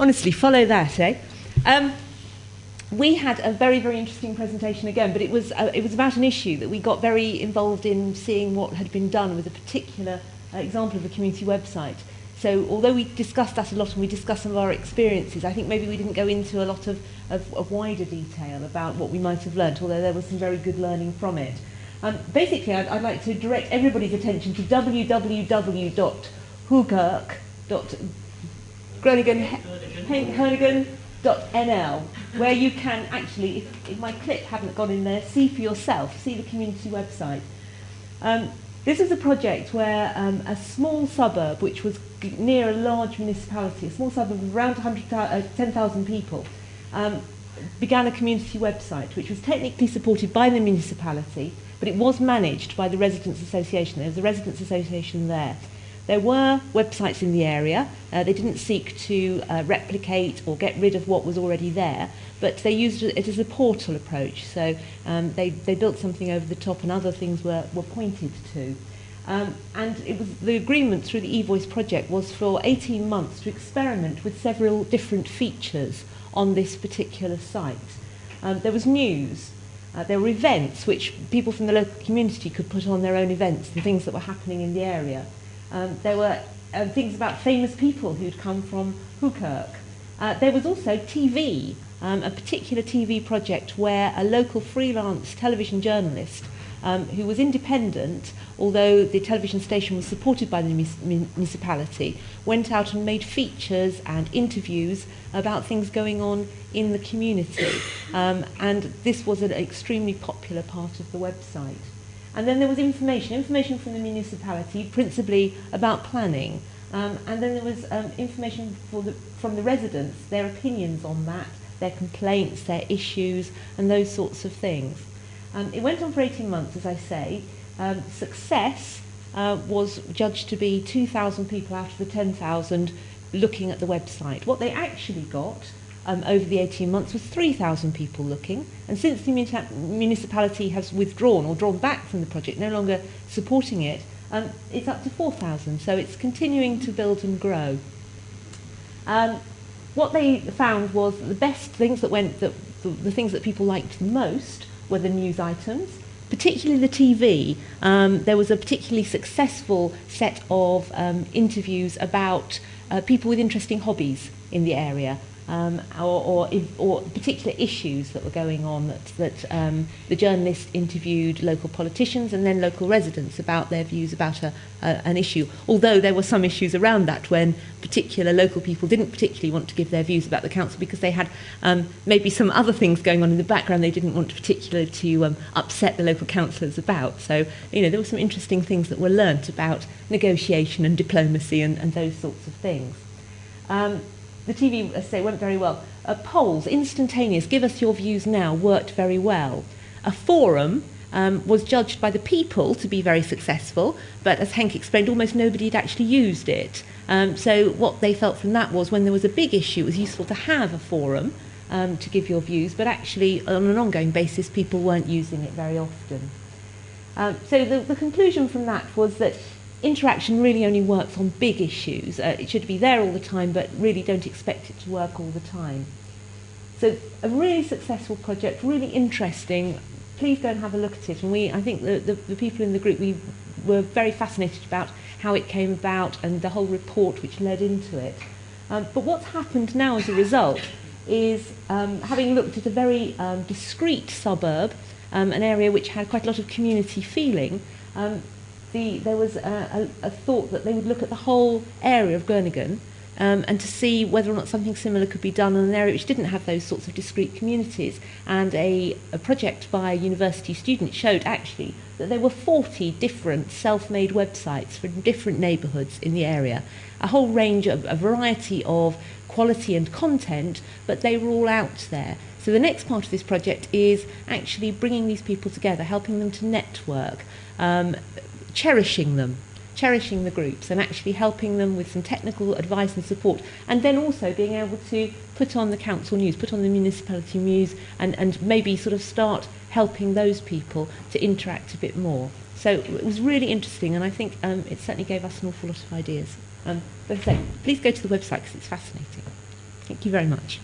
Honestly, follow that, eh? We had a very, very interesting presentation again, but it was about an issue that we got very involved in seeing what had been done with a particular example of a community website. So although we discussed that a lot and we discussed some of our experiences, I think maybe we didn't go into a lot of wider detail about what we might have learnt, although there was some very good learning from it. Basically, I'd like to direct everybody's attention to www.Groningen.nl, where you can actually, if my clip hadn't gone in there, see for yourself, see the community website. This is a project where a small suburb, which was near a large municipality, a small suburb of around 10,000 people, began a community website, which was technically supported by the municipality, but it was managed by the Residents Association. There was a Residents Association there. There were websites in the area. They didn't seek to replicate or get rid of what was already there, but they used it as a portal approach. So they built something over the top and other things were pointed to. And it was the agreement through the evoice project was for 18 months to experiment with several different features on this particular site. There was news. There were events which people from the local community could put on their own events and things that were happening in the area. There were things about famous people who'd come from Hoekirk. There was also TV, a particular TV project where a local freelance television journalist who was independent, although the television station was supported by the municipality, went out and made features and interviews about things going on in the community. And this was an extremely popular part of the website. And then there was information from the municipality, principally about planning. And then there was information from the residents, their opinions on that, their complaints, their issues, and those sorts of things. It went on for 18 months, as I say. Success was judged to be 2,000 people out of the 10,000 looking at the website. What they actually got over the 18 months was 3,000 people looking, and since the municipality has withdrawn or drawn back from the project, no longer supporting it, it's up to 4,000, so it's continuing to build and grow. What they found was the best things that went, the things that people liked the most were the news items, particularly the TV. There was a particularly successful set of interviews about people with interesting hobbies in the area. Or particular issues that were going on that the journalist interviewed local politicians and then local residents about their views about an issue, although there were some issues around that when particular local people didn't particularly want to give their views about the council because they had maybe some other things going on in the background they didn't want particularly to upset the local councillors about. So, there were some interesting things that were learnt about negotiation and diplomacy and those sorts of things. The TV, as I say, went very well. Polls, instantaneous, give us your views now, worked very well. A forum was judged by the people to be very successful, but as Henk explained, almost nobody had actually used it. So what they felt from that was when there was a big issue, it was useful to have a forum to give your views, but actually on an ongoing basis, people weren't using it very often. So the conclusion from that was that interaction really only works on big issues. It should be there all the time, but really don't expect it to work all the time. So a really successful project, really interesting. Please go and have a look at it. And I think the people in the group, we were very fascinated about how it came about and the whole report which led into it. But what's happened now as a result is, having looked at a very discrete suburb, an area which had quite a lot of community feeling, there was a thought that they would look at the whole area of Groningen and to see whether or not something similar could be done in an area which didn't have those sorts of discrete communities. And a project by a university student showed actually that there were 40 different self-made websites from different neighbourhoods in the area, a whole range of a variety of quality and content, but they were all out there. So the next part of this project is actually bringing these people together, helping them to network, cherishing the groups and actually helping them with some technical advice and support, and then also being able to put on the council news, put on the municipality news, and maybe sort of start helping those people to interact a bit more. So it was really interesting, and I think it certainly gave us an awful lot of ideas. But as I say, please go to the website because it's fascinating. Thank you very much.